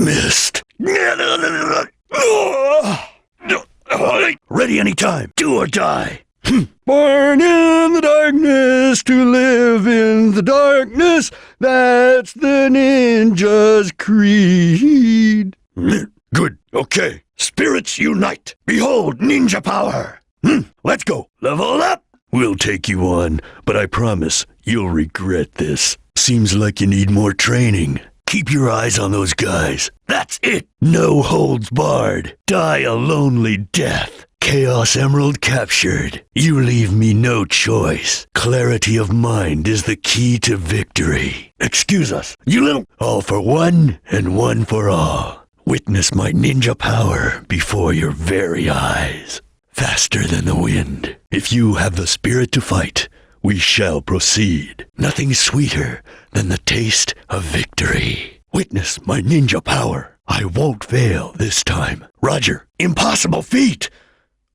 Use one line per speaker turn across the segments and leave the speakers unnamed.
Missed. Ready anytime. Do or die. Born in the darkness to live in the darkness. That's the ninja's creed. Good. Okay. Spirits unite. Behold ninja power. Let's go. Level up. We'll take you on, but I promise you'll regret this. Seems like you need more training. Keep your eyes on those guys. That's it. No holds barred. Die a lonely death. Chaos Emerald captured. You leave me no choice. Clarity of mind is the key to victory. Excuse us, you little... All for one and one for all. Witness my ninja power before your very eyes. Faster than the wind. If you have the spirit to fight, we shall proceed. Nothing sweeter than the taste of victory. Witness my ninja power. I won't fail this time. Roger. Impossible feat.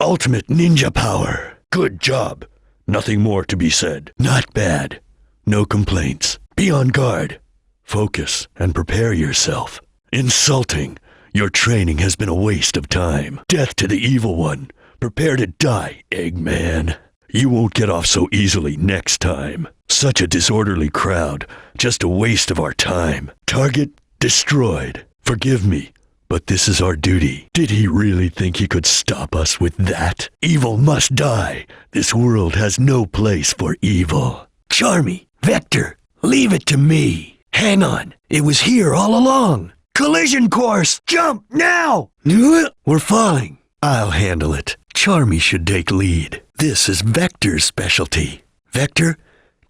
Ultimate ninja power. Good job. Nothing more to be said. Not bad. No complaints. Be on guard. Focus and prepare yourself. Insulting. Your training has been a waste of time. Death to the evil one. Prepare to die, Eggman. You won't get off so easily next time. Such a disorderly crowd. Just a waste of our time. Target destroyed. Forgive me, but this is our duty. Did he really think he could stop us with that? Evil must die. This world has no place for evil. Charmy, Vector, leave it to me. Hang on. It was here all along. Collision course! Jump now! We're falling. I'll handle it. Charmy should take lead. This is Vector's specialty. Vector,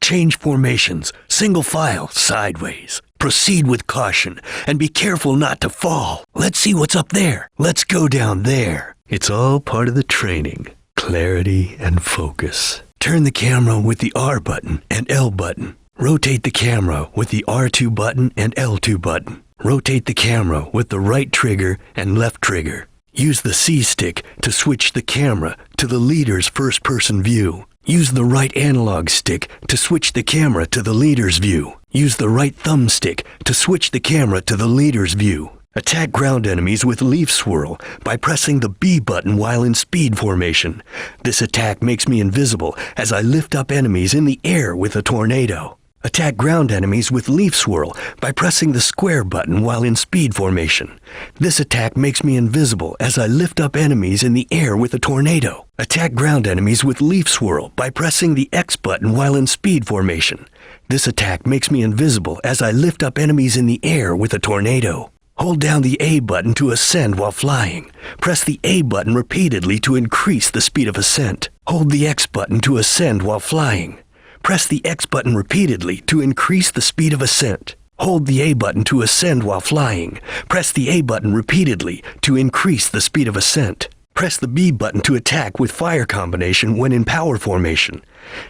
change formations, single file, sideways. Proceed with caution, and be careful not to fall. Let's see what's up there. Let's go down there. It's all part of the training. Clarity and focus. Turn the camera with the R button and L button. Rotate the camera with the R2 button and L2 button. Rotate the camera with the right trigger and left trigger. Use the C stick to switch the camera to the leader's first-person view. Use the right analog stick to switch the camera to the leader's view. Use the right thumbstick to switch the camera to the leader's view. Attack ground enemies with Leaf Swirl by pressing the B button while in speed formation. This attack makes me invisible as I lift up enemies in the air with a tornado. Attack ground enemies with Leaf Swirl by pressing the square button while in speed formation. This attack makes me invisible as I lift up enemies in the air with a tornado. Attack ground enemies with Leaf Swirl by pressing the X button while in speed formation. This attack makes me invisible as I lift up enemies in the air with a tornado. Hold down the A button to ascend while flying. Press the A button repeatedly to increase the speed of ascent. Hold the X button to ascend while flying. Press the X button repeatedly to increase the speed of ascent. Hold the A button to ascend while flying. Press the A button repeatedly to increase the speed of ascent. Press the B button to attack with fire combination when in power formation.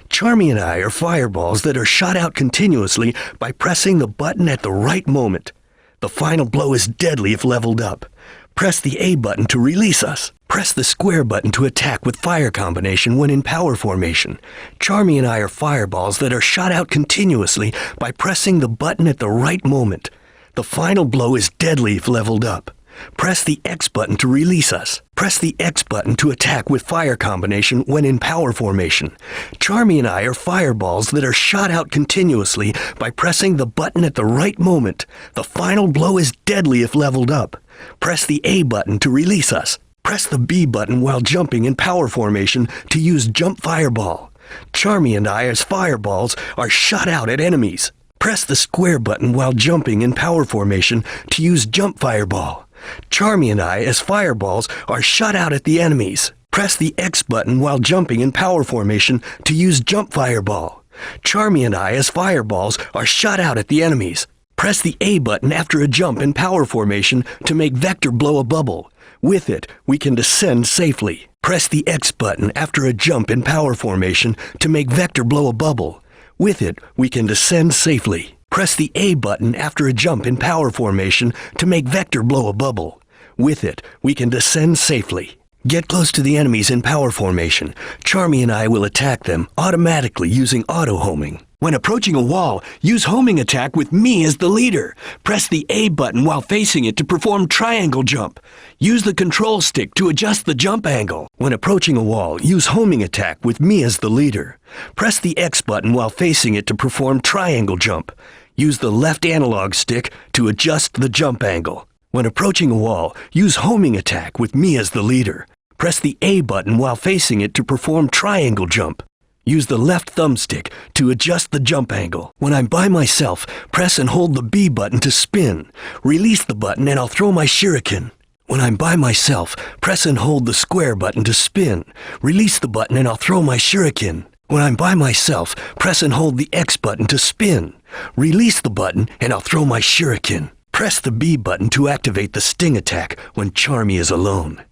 Charmy and I are fireballs that are shot out continuously by pressing the button at the right moment. The final blow is deadly if leveled up. Press the A button to release us. Press the square button to attack with fire combination when in power formation. Charmy and I are fireballs that are shot out continuously by pressing the button at the right moment. The final blow is deadly if leveled up. Press the X button to release us. Press the X button to attack with fire combination when in power formation. Charmy and I are fireballs that are shot out continuously by pressing the button at the right moment. The final blow is deadly if leveled up. Press the A button to release us. Press the B button while jumping in power formation to use Jump Fireball. Charmy and I as fireballs are shot out at enemies. Press the square button while jumping in power formation to use Jump Fireball. Charmy and I as fireballs are shot out at the enemies. Press the X button while jumping in power formation to use Jump Fireball. Charmy and I as fireballs are shot out at the enemies. Press the A button after a jump in power formation to make Vector blow a bubble. With it, we can descend safely. Press the X button after a jump in power formation to make Vector blow a bubble. With it, we can descend safely. Press the A button after a jump in power formation to make Vector blow a bubble. With it, we can descend safely. Get close to the enemies in power formation. Charmy and I will attack them automatically using auto-homing. When approaching a wall, use homing attack with me as the leader. Press the A button while facing it to perform triangle jump. Use the control stick to adjust the jump angle. When approaching a wall, use homing attack with me as the leader. Press the X button while facing it to perform triangle jump. Use the left analog stick to adjust the jump angle. When approaching a wall, use homing attack with me as the leader. Press the A button while facing it to perform triangle jump. Use the left thumbstick to adjust the jump angle. When I'm by myself, press and hold the B button to spin. Release the button and I'll throw my shuriken. When I'm by myself, press and hold the square button to spin. Release the button and I'll throw my shuriken. When I'm by myself, press and hold the X button to spin. Release the button and I'll throw my shuriken. Press the B button to activate the sting attack when Charmy is alone.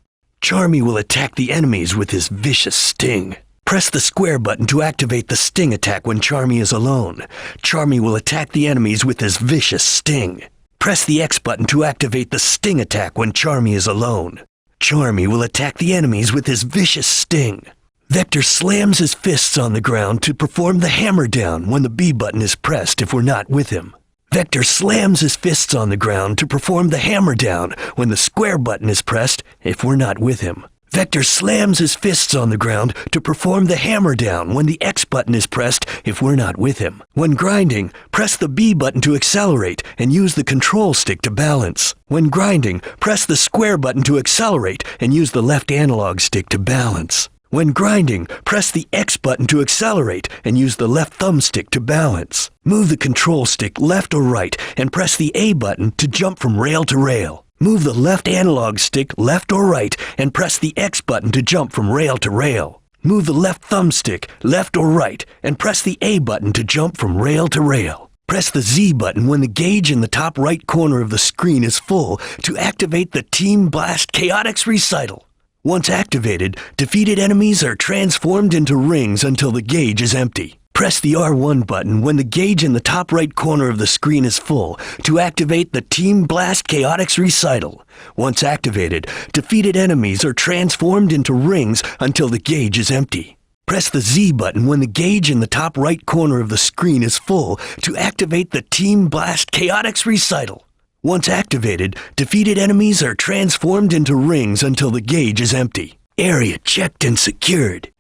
Charmy will attack the enemies with his vicious sting. Press the square button to activate the sting attack when Charmy is alone. Charmy will attack the enemies with his vicious sting. Press the X button to activate the sting attack when Charmy is alone. Charmy will attack the enemies with his vicious sting. Vector slams his fists on the ground to perform the hammer down when the B button is pressed if we're not with him. Vector slams his fists on the ground to perform the hammer down when the square button is pressed if we're not with him. Vector slams his fists on the ground to perform the hammer down when the X button is pressed if we're not with him. When grinding, press the B button to accelerate and use the control stick to balance. When grinding, press the square button to accelerate and use the left analog stick to balance. When grinding, press the X button to accelerate and use the left thumbstick to balance. Move the control stick left or right and press the A button to jump from rail to rail. Move the left analog stick left or right and press the X button to jump from rail to rail. Move the left thumbstick left or right and press the A button to jump from rail to rail. Press the Z button when the gauge in the top right corner of the screen is full to activate the Team Blast Chaotix recital. Once activated, defeated enemies are transformed into rings until the gauge is empty. Press the R1 button when the gauge in the top right corner of the screen is full to activate the Team Blast Chaotix recital. Once activated, defeated enemies are transformed into rings until the gauge is empty. Press the Z button when the gauge in the top right corner of the screen is full to activate the Team Blast Chaotix recital. Once activated, defeated enemies are transformed into rings until the gauge is empty. Area checked and secured.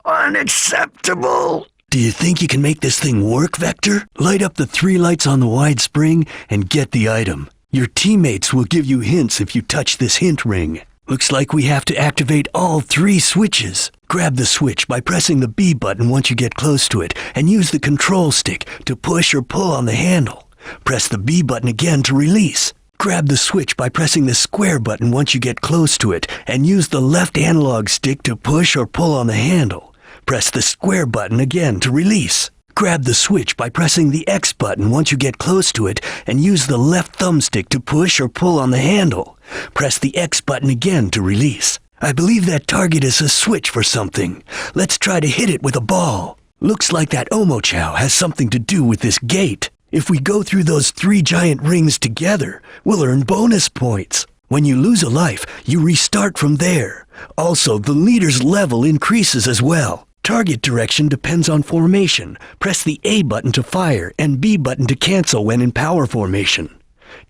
Unacceptable! Do you think you can make this thing work, Vector? Light up the 3 lights on the wide spring and get the item. Your teammates will give you hints if you touch this hint ring. Looks like we have to activate all 3 switches. Grab the switch by pressing the B button once you get close to it and use the control stick to push or pull on the handle. Press the B button again to release. Grab the switch by pressing the square button once you get close to it and use the left analog stick to push or pull on the handle. Press the square button again to release. Grab the switch by pressing the X button once you get close to it and use the left thumbstick to push or pull on the handle. Press the X button again to release. I believe that target is a switch for something. Let's try to hit it with a ball. Looks like that Omochao has something to do with this gate. If we go through those 3 giant rings together, we'll earn bonus points. When you lose a life, you restart from there. Also, the leader's level increases as well. Target direction depends on formation. Press the A button to fire and B button to cancel when in power formation.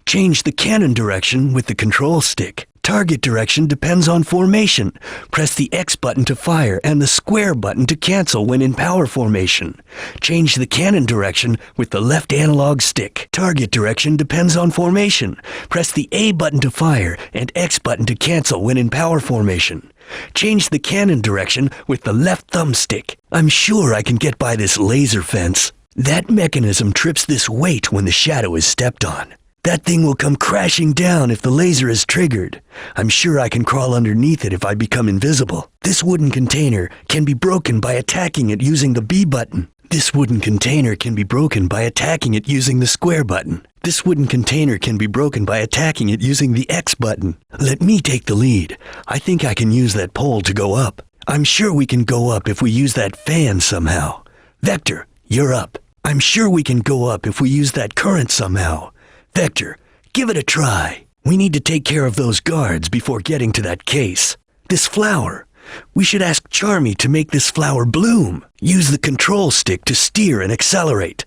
Change the cannon direction with the control stick. Target direction depends on formation. Press the X button to fire and the square button to cancel when in power formation. Change the cannon direction with the left analog stick. Target direction depends on formation. Press the A button to fire and X button to cancel when in power formation. Change the cannon direction with the left thumbstick. I'm sure I can get by this laser fence. That mechanism trips this weight when the shadow is stepped on. That thing will come crashing down if the laser is triggered. I'm sure I can crawl underneath it if I become invisible. This wooden container can be broken by attacking it using the B button. This wooden container can be broken by attacking it using the square button. This wooden container can be broken by attacking it using the X button. Let me take the lead. I think I can use that pole to go up. I'm sure we can go up if we use that fan somehow. Vector, you're up. I'm sure we can go up if we use that current somehow. Vector, give it a try. We need to take care of those guards before getting to that case. This flower, We should ask Charmy to make this flower bloom. Use the control stick to steer and accelerate.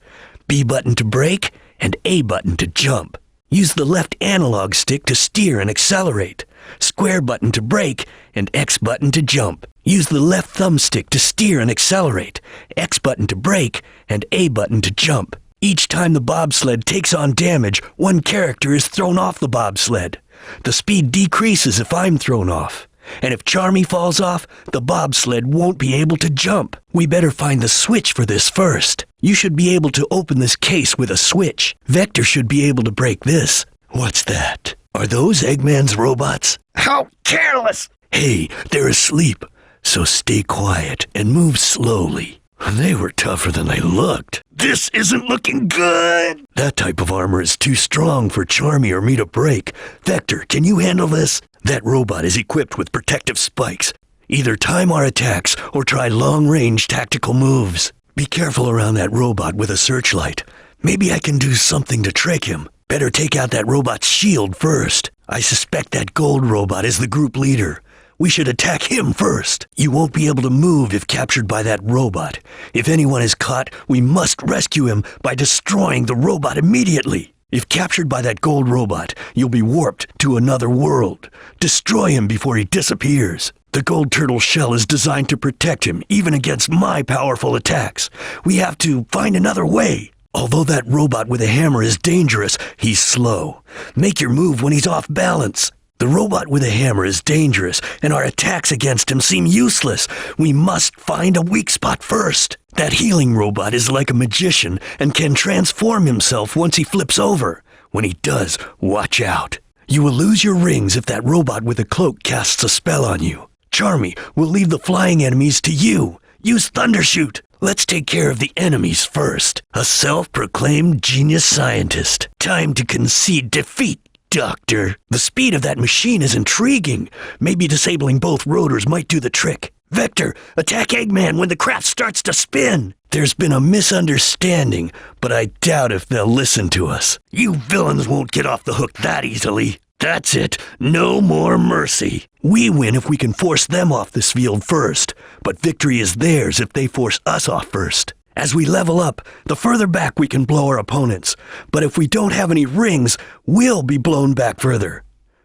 B button to brake and A button to jump. Use the left analog stick to steer and accelerate. Square button to brake and X button to jump. Use the left thumbstick to steer and accelerate. X button to brake and A button to jump. Each time the bobsled takes on damage, one character is thrown off the bobsled. The speed decreases if I'm thrown off. And if Charmy falls off, the bobsled won't be able to jump. We better find the switch for this first. You should be able to open this case with a switch. Vector should be able to break this. What's that? Are those Eggman's robots?
How careless!
Hey, they're asleep, so stay quiet and move slowly. They were tougher than they looked.
This isn't looking good!
That type of armor is too strong for Charmy or me to break. Vector, can you handle this? That robot is equipped with protective spikes. Either time our attacks or try long-range tactical moves. Be careful around that robot with a searchlight. Maybe I can do something to trick him. Better take out that robot's shield first. I suspect that gold robot is the group leader. We should attack him first. You won't be able to move if captured by that robot. If anyone is caught, we must rescue him by destroying the robot immediately. If captured by that gold robot, you'll be warped to another world. Destroy him before he disappears. The gold turtle shell is designed to protect him, even against my powerful attacks. We have to find another way. Although that robot with a hammer is dangerous, he's slow. Make your move when he's off balance. The robot with a hammer is dangerous, and our attacks against him seem useless. We must find a weak spot first. That healing robot is like a magician and can transform himself once he flips over. When he does, watch out. You will lose your rings if that robot with a cloak casts a spell on you. Charmy will leave the flying enemies to you. Use Thundershoot. Let's take care of the enemies first. A self-proclaimed genius scientist. Time to concede defeat, Doctor. The speed of that machine is intriguing. Maybe disabling both rotors might do the trick. Vector, attack Eggman when the craft starts to spin. There's been a misunderstanding, but I doubt if they'll listen to us. You villains won't get off the hook that easily. That's it. No more mercy. We win if we can force them off this field first, but victory is theirs if they force us off first. As we level up, the further back we can blow our opponents. But if we don't have any rings, we'll be blown back further.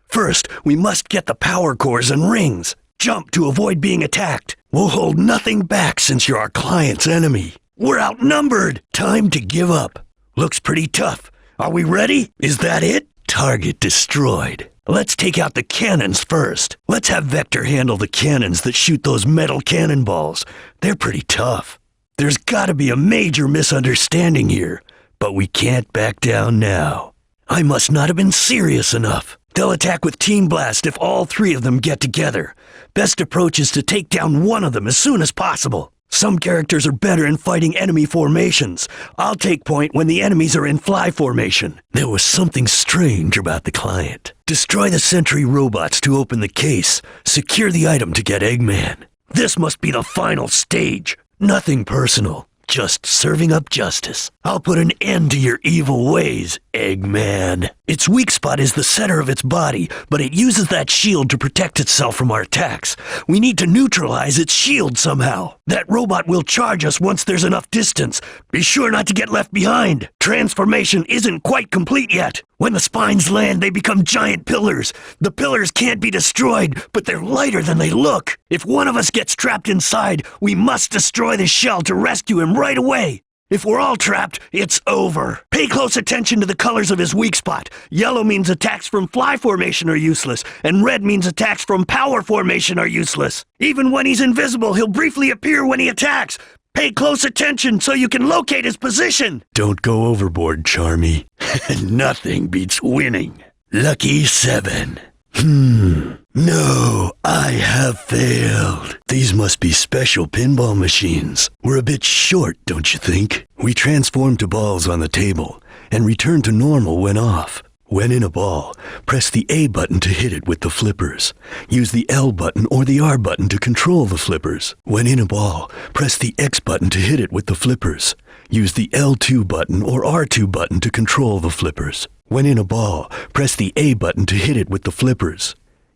First, we must get the power cores and rings. Jump to avoid being attacked. We'll hold nothing back since you're our client's enemy. We're outnumbered. Time to give up. Looks pretty tough. Are we ready? Is that it? Target destroyed. Let's take out the cannons first. Let's have Vector handle the cannons that shoot those metal cannonballs. They're pretty tough. There's gotta be a major misunderstanding here, but we can't back down now. I must not have been serious enough. They'll attack with Team Blast if all three of them get together. Best approach is to take down one of them as soon as possible. Some characters are better in fighting enemy formations. I'll take point when the enemies are in fly formation. There was something strange about the client. Destroy the sentry robots to open the case. Secure the item to get Eggman. This must be the final stage. Nothing personal, just serving up justice. I'll put an end to your evil ways, Eggman. Its weak spot is the center of its body, but it uses that shield to protect itself from our attacks. We need to neutralize its shield somehow. That robot will charge us once there's enough distance. Be sure not to get left behind. Transformation isn't quite complete yet. When the spines land, they become giant pillars. The pillars can't be destroyed, but they're lighter than they look. If one of us gets trapped inside, we must destroy the shell to rescue him right away. If we're all trapped, it's over. Pay close attention to the colors of his weak spot. Yellow means attacks from fly formation are useless, and red means attacks from power formation are useless. Even when he's invisible, he'll briefly appear when he attacks. Pay close attention so you can locate his position. Don't go overboard, Charmy. Nothing beats winning. Lucky 7. No, I have failed. These must be special pinball machines. We're a bit short, don't you think? We transform to balls on the table and return to normal when off. When in a ball, press the A button to hit it with the flippers. Use the L button or the R button to control the flippers. When in a ball, press the X button to hit it with the flippers. Use the L2 button or R2 button to control the flippers. When in a ball, press the A button to hit it with the flippers.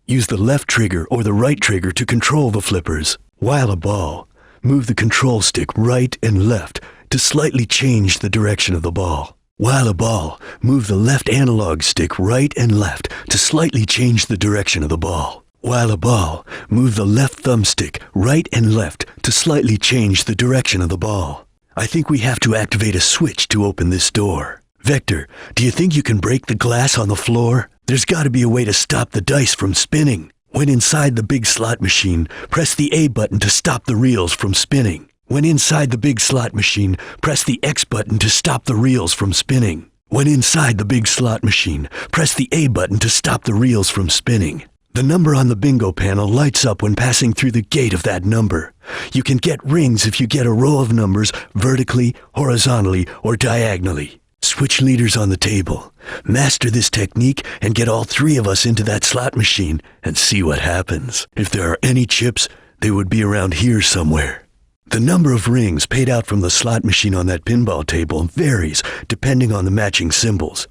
Use the left trigger or the right trigger to control the flippers. While a ball, move the control stick right and left to slightly change the direction of the ball. While a ball, move the left analog stick right and left to slightly change the direction of the ball. While a ball, move the left thumbstick right and left to slightly change the direction of the ball. I think we have to activate a switch to open this door. Vector, do you think you can break the glass on the floor? There's got to be a way to stop the dice from spinning. When inside the big slot machine, press the A button to stop the reels from spinning. When inside the big slot machine, press the X button to stop the reels from spinning. When inside the big slot machine, press the A button to stop the reels from spinning. The number on the bingo panel lights up when passing through the gate of that number. You can get rings if you get a row of numbers vertically, horizontally, or diagonally. Switch leaders on the table. Master this technique and get all three of us into that slot machine and see what happens. If there are any chips, they would be around here somewhere. The number of rings paid out from the slot machine on that pinball table varies depending on the matching symbols.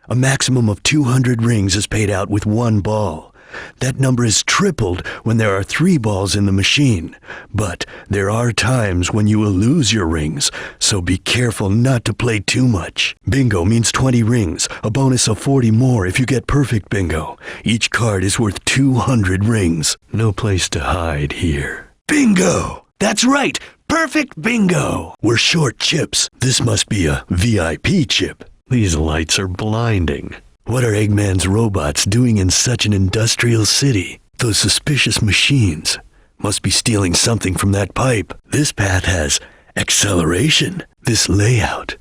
A maximum of 200 rings is paid out with one ball. That number is tripled when there are 3 balls in the machine. But there are times when you will lose your rings, so be careful not to play too much. Bingo means 20 rings, a bonus of 40 more if you get perfect bingo. Each card is worth 200 rings. No place to hide here. Bingo! That's right! Perfect bingo! We're short chips. This must be a VIP chip. These lights are blinding. What are Eggman's robots doing in such an industrial city? Those suspicious machines must be stealing something from that pipe. This path has acceleration. This layout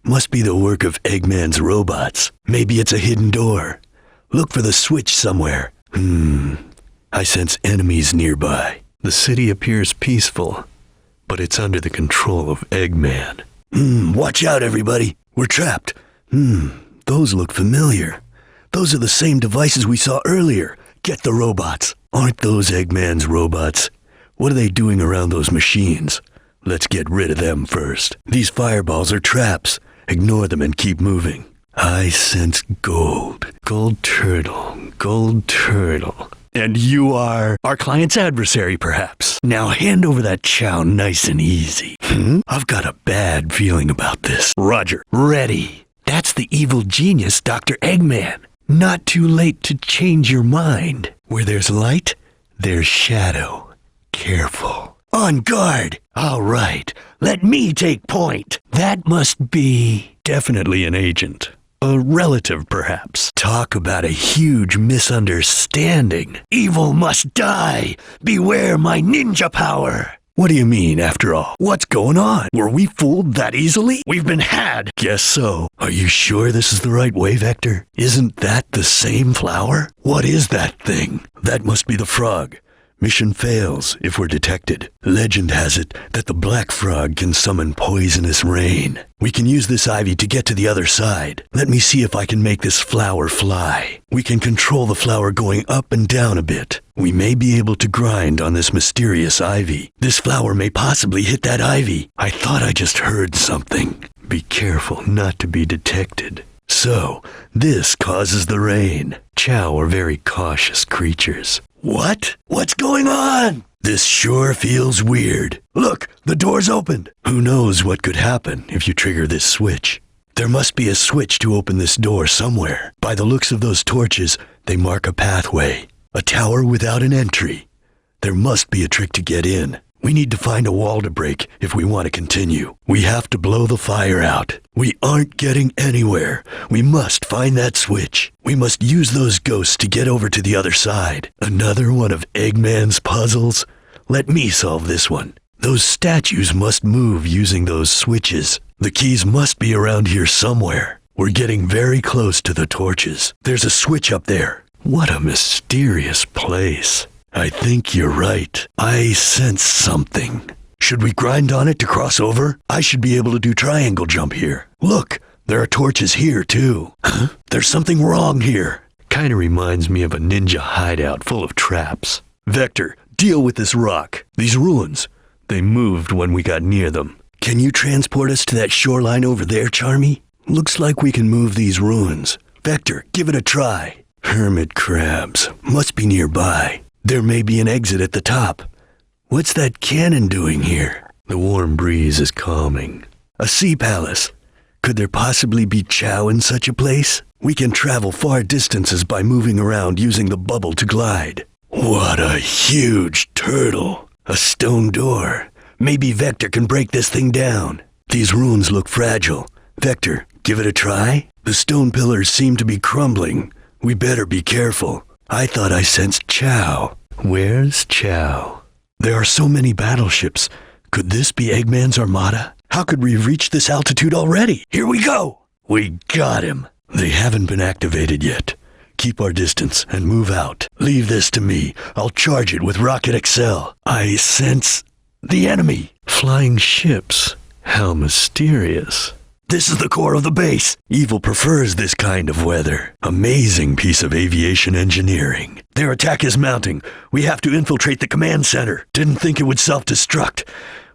must be the work of Eggman's robots. Maybe it's a hidden door. Look for the switch somewhere. I sense enemies nearby. The city appears peaceful, but it's under the control of Eggman. Watch out, everybody. We're trapped. Those look familiar. Those are the same devices we saw earlier. Get the robots. Aren't those Eggman's robots? What are they doing around those machines? Let's get rid of them first. These fireballs are traps. Ignore them and keep moving. I sense gold. Gold turtle. Gold turtle. And you are our client's adversary, perhaps. Now hand over that chow nice and easy. I've got a bad feeling about this. Roger. Ready. That's the evil genius, Dr. Eggman. Not too late to change your mind. Where there's light, there's shadow. Careful. On guard. All right. Let me take point. That must be definitely an agent. A relative, perhaps. Talk about a huge misunderstanding. Evil must die. Beware my ninja power. What do you mean, after all? What's going on? Were we fooled that easily? We've been had. Guess so. Are you sure this is the right way, Vector? Isn't that the same flower? What is that thing? That must be the frog. Mission fails if we're detected. Legend has it that the black frog can summon poisonous rain. We can use this ivy to get to the other side. Let me see if I can make this flower fly. We can control the flower going up and down a bit. We may be able to grind on this mysterious ivy. This flower may possibly hit that ivy. I thought I just heard something. Be careful not to be detected. So, this causes the rain. Chow are very cautious creatures. What? What's going on? This sure feels weird. Look, the door's opened. Who knows what could happen if you trigger this switch? There must be a switch to open this door somewhere. By the looks of those torches, they mark a pathway. A tower without an entry. There must be a trick to get in. We need to find a wall to break if we want to continue. We have to blow the fire out. We aren't getting anywhere. We must find that switch. We must use those ghosts to get over to the other side. Another one of Eggman's puzzles? Let me solve this one. Those statues must move using those switches. The keys must be around here somewhere. We're getting very close to the torches. There's a switch up there. What a mysterious place. I think you're right. I sense something. Should we grind on it to cross over? I should be able to do triangle jump here. Look, there are torches here too. Huh? There's something wrong here. Kinda reminds me of a ninja hideout full of traps. Vector, deal with this rock. These ruins, they moved when we got near them. Can you transport us to that shoreline over there, Charmy? Looks like we can move these ruins. Vector, give it a try. Hermit crabs. Must be nearby. There may be an exit at the top. What's that cannon doing here? The warm breeze is calming. A sea palace. Could there possibly be chow in such a place? We can travel far distances by moving around using the bubble to glide. What a huge turtle. A stone door. Maybe Vector can break this thing down. These ruins look fragile. Vector, give it a try? The stone pillars seem to be crumbling. We better be careful. I thought I sensed Chow. Where's Chow? There are so many battleships. Could this be Eggman's armada? How could we reach this altitude already? Here we go! We got him. They haven't been activated yet. Keep our distance and move out. Leave this to me. I'll charge it with Rocket Excel. I sense the enemy. Flying ships. How mysterious. This is the core of the base. Evil prefers this kind of weather. Amazing piece of aviation engineering. Their attack is mounting. We have to infiltrate the command center. Didn't think it would self-destruct.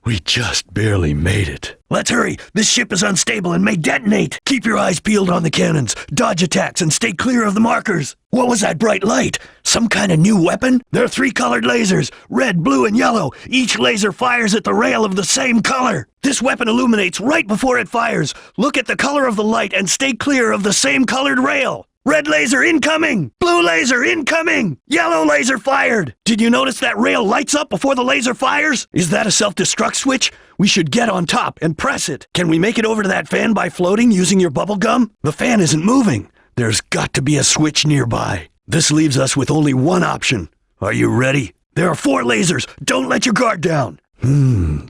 We just barely made it. Let's hurry. This ship is unstable and may detonate. Keep your eyes peeled on the cannons. Dodge attacks and stay clear of the markers. What was that bright light? Some kind of new weapon? There are 3 colored lasers. Red, blue, and yellow. Each laser fires at the rail of the same color. This weapon illuminates right before it fires. Look at the color of the light and stay clear of the same colored rail. Red laser incoming! Blue laser incoming! Yellow laser fired! Did you notice that rail lights up before the laser fires? Is that a self-destruct switch? We should get on top and press it. Can we make it over to that fan by floating using your bubble gum? The fan isn't moving. There's got to be a switch nearby. This leaves us with only one option. Are you ready? There are 4 lasers. Don't let your guard down.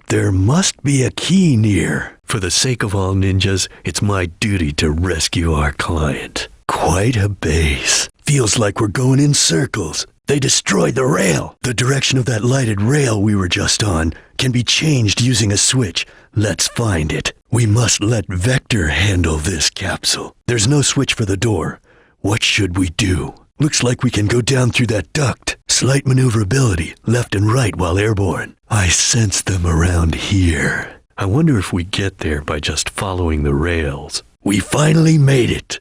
There must be a key near. For the sake of all ninjas, it's my duty to rescue our client. Quite a base. Feels like we're going in circles. They destroyed the rail. The direction of that lighted rail we were just on can be changed using a switch. Let's find it. We must let Vector handle this capsule. There's no switch for the door. What should we do? Looks like we can go down through that duct. Slight maneuverability, left and right while airborne. I sense them around here. I wonder if we get there by just following the rails. We finally made it.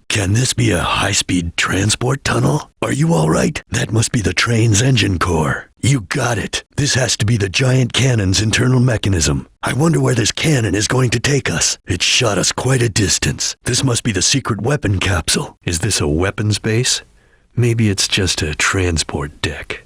Can this be a high-speed transport tunnel? Are you all right? That must be the train's engine core. You got it. This has to be the giant cannon's internal mechanism. I wonder where this cannon is going to take us. It shot us quite a distance. This must be the secret weapon capsule. Is this a weapons base? Maybe it's just a transport deck.